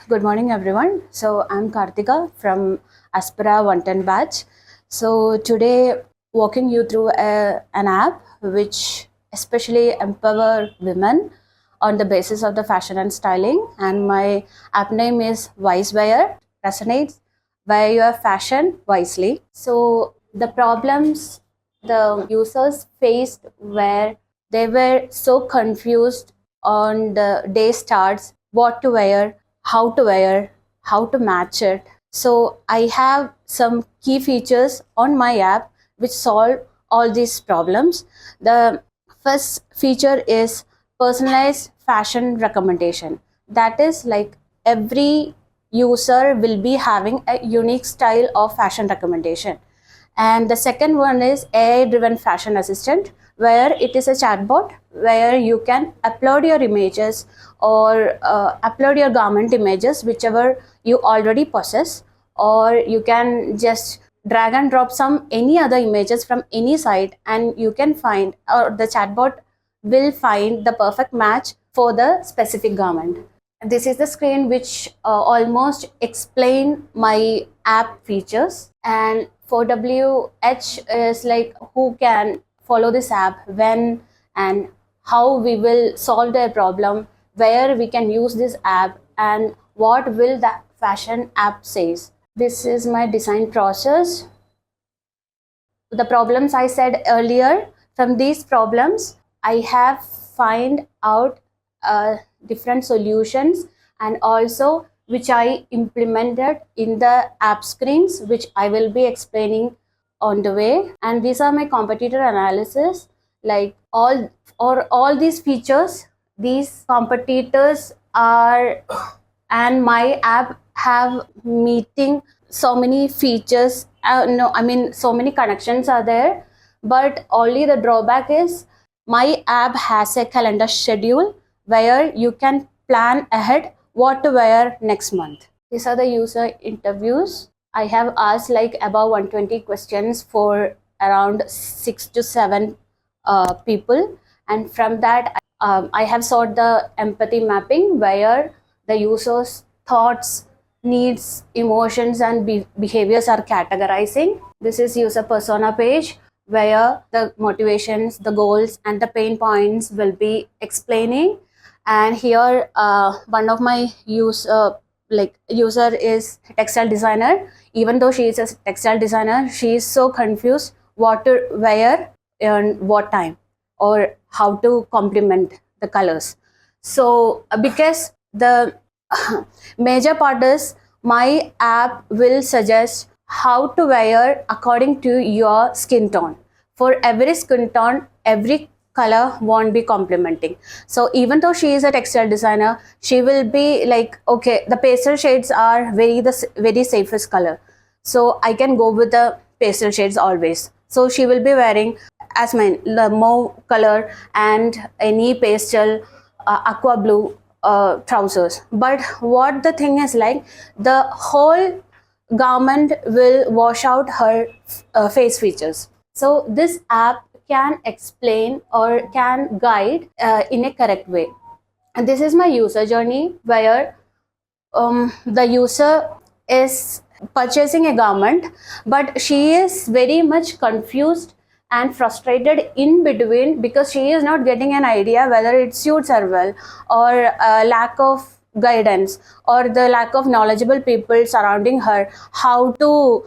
Good morning, everyone. So I'm Karthika from Aspira 110 batch. So today, walking you through an app which especially empower women on the basis of the fashion and styling. And my app name is Wise Wear. Resonates, wear your fashion wisely. So the problems the users faced where they were so confused on the day starts, what to wear, how to match it. So I have some key features on my app which solve all these problems. The first feature is personalized fashion recommendation. That is like every user will be having a unique style of fashion recommendation. And the second one is AI driven fashion assistant, where it is a chatbot where you can upload your images or upload your garment images, whichever you already possess, or you can just drag and drop some any other images from any site, and you can find, or the chatbot will find the perfect match for the specific garment. This is the screen which almost explain my app features. And for WH is like who can follow this app, when and how we will solve their problem, where we can use this app, and what will that fashion app says. This is my design process. The problems I said earlier, from these problems I have find out different solutions, and also which I implemented in the app screens, which I will be explaining on the way. And these are my competitor analysis, like all these features these competitors are, and my app have meeting so many features, no I mean so many connections are there, but only the drawback is my app has a calendar schedule where you can plan ahead what to wear next month. These are the user interviews. I have asked like about 120 questions for around 6 to 7 people, and from that I have sought the empathy mapping where the user's thoughts, needs, emotions, and behaviors are categorizing. This is user persona page where the motivations, the goals, and the pain points will be explaining. And here one of my user is textile designer. Even though she is a textile designer, she is so confused what to wear and what time, or how to complement the colors. So because the major part is my app will suggest how to wear according to your skin tone. For every skin tone, every color won't be complementing. So even though she is a textile designer, she will be like, okay, the pastel shades are very safest color, so I can go with the pastel shades always. So she will be wearing as my the mauve color and any pastel aqua blue trousers. But what the thing is like, the whole garment will wash out her face features. So this app can explain or can guide in a correct way. And this is my user journey where the user is purchasing a garment, but she is very much confused and frustrated in between because she is not getting an idea whether it suits her well, or lack of guidance, or the lack of knowledgeable people surrounding her how to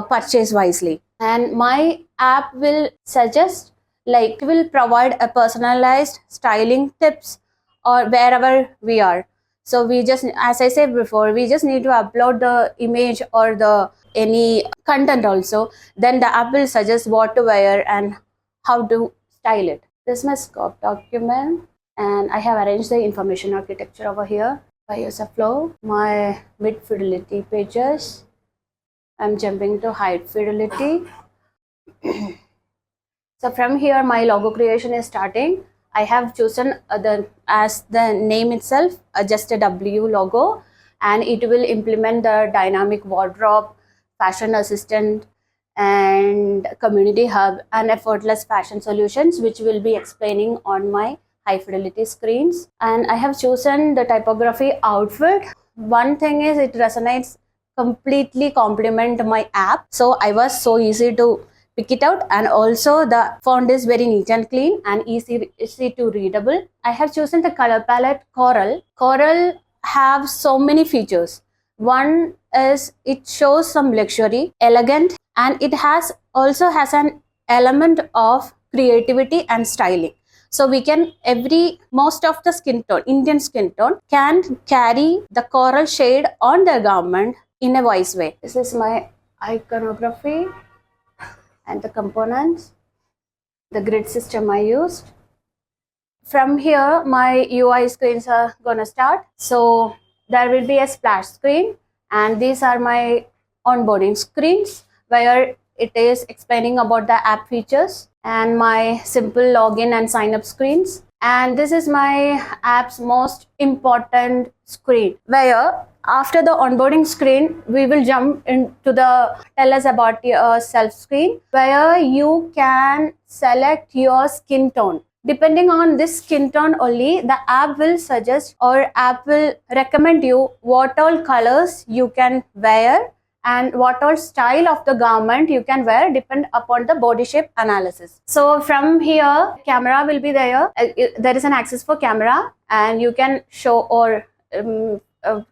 purchase wisely. And my app will suggest, like, will provide a personalized styling tips or wherever we are. So we just, as I said before, we just need to upload the image or the any content also. Then the app will suggest what to wear and how to style it. This is my scope document, and I have arranged the information architecture over here by user flow. My mid fidelity pages. I'm jumping to height fidelity. So from here, my logo creation is starting. I have chosen as the name itself, just a W logo, and it will implement the dynamic wardrobe, fashion assistant, and community hub, and effortless fashion solutions, which will be explaining on my high fidelity screens. And I have chosen the typography outfit. One thing is it resonates completely complement my app, so I was so easy to pick it out, and also the font is very neat and clean and easy to readable. I have chosen the color palette Coral. Coral have so many features. One is it shows some luxury, elegant, and it has also has an element of creativity and styling. So we can most of the skin tone, Indian skin tone, can carry the coral shade on their garment in a wise way. This is my iconography and the components, the grid system I used. From here, my UI screens are gonna start. So there will be a splash screen, and these are my onboarding screens where it is explaining about the app features, and my simple login and sign up screens. And this is my app's most important screen, where after the onboarding screen, we will jump into the tell us about yourself screen, where you can select your skin tone. Depending on this skin tone only, the app will suggest or app will recommend you what all colors you can wear and what all style of the garment you can wear depend upon the body shape analysis. So from here, camera will be there. There is an access for camera, and you can show or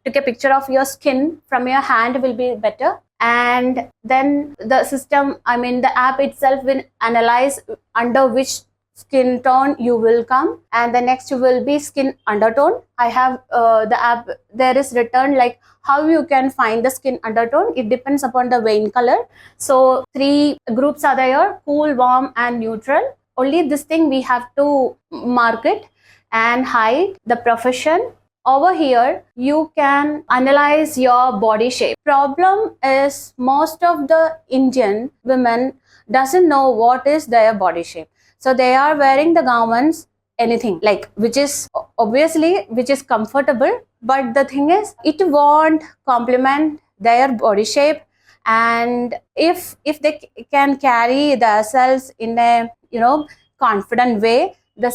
take a picture of your skin from your hand will be better. And then the system, the app itself will analyze under which skin tone you will come, and the next will be skin undertone. I have the app, there is written like how you can find the skin undertone. It depends upon the vein color. So 3 groups are there: cool, warm, and neutral. Only this thing we have to mark it and hide the profession. Over here, you can analyze your body shape. Problem is most of the Indian women doesn't know what is their body shape. So they are wearing the garments, anything like which is comfortable, but the thing is it won't complement their body shape. And if they can carry themselves in a confident way, the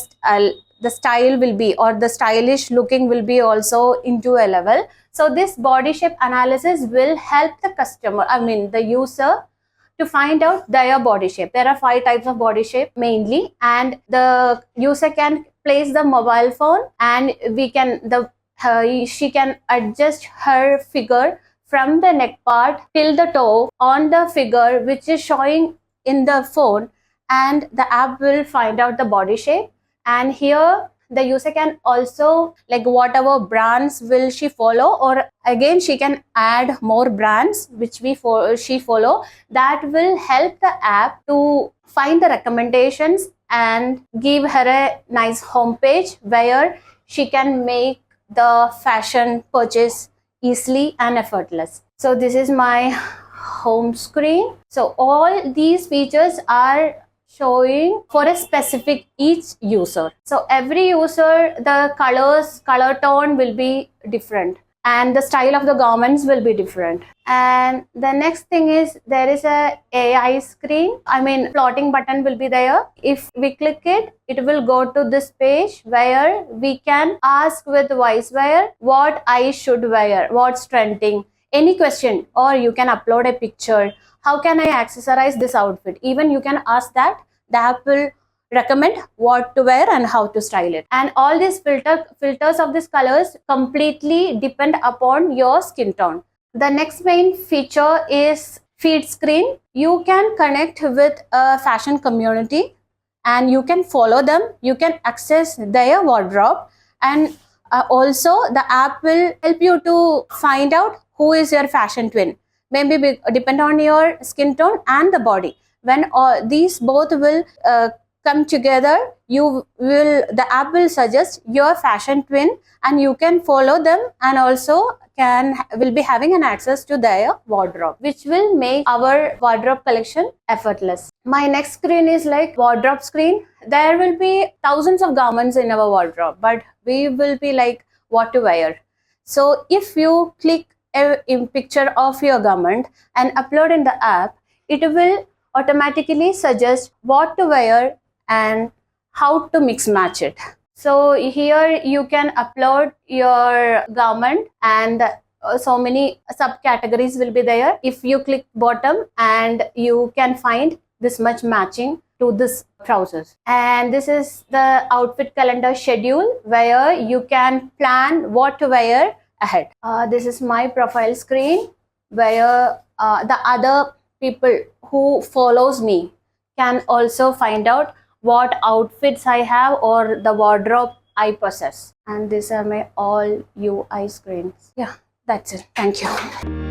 style will be, or the stylish looking will be also into a level. So this body shape analysis will help the customer, the user, to find out their body shape. There are 5 types of body shape mainly, and the user can place the mobile phone, and she can adjust her figure from the neck part till the toe on the figure which is showing in the phone, and the app will find out the body shape. And here the user can also, like, whatever brands will she follow, or again she can add more brands which she follow. That will help the app to find the recommendations and give her a nice homepage where she can make the fashion purchase easily and effortless. So this is my home screen. So all these features are showing for a specific each user. So every user, the color tone will be different, and the style of the garments will be different. And the next thing is there is a AI screen. Plotting button will be there. If we click it, it will go to this page where we can ask with VoiceWire what I should wear, what's trending, any question, or you can upload a picture. How can I accessorize this outfit? Even you can ask that. The app will recommend what to wear and how to style it. And all these filters of these colors completely depend upon your skin tone. The next main feature is feed screen. You can connect with a fashion community and you can follow them. You can access their wardrobe, and also the app will help you to find out who is your fashion twin. Maybe depend on your skin tone and the body. When these both will come together, the app will suggest your fashion twin, and you can follow them, and also will be having an access to their wardrobe, which will make our wardrobe collection effortless. My next screen is like wardrobe screen. There will be thousands of garments in our wardrobe, but we will be like what to wear. So if you click a picture of your garment and upload in the app, it will automatically suggest what to wear and how to mix match it. So here you can upload your garment, and so many subcategories will be there. If you click bottom, and you can find this much matching to this trousers. And this is the outfit calendar schedule, where you can plan what to wear ahead. This is my profile screen, where the other people who follows me can also find out what outfits I have or the wardrobe I possess. And these are my all UI screens. Yeah, that's it. Thank you.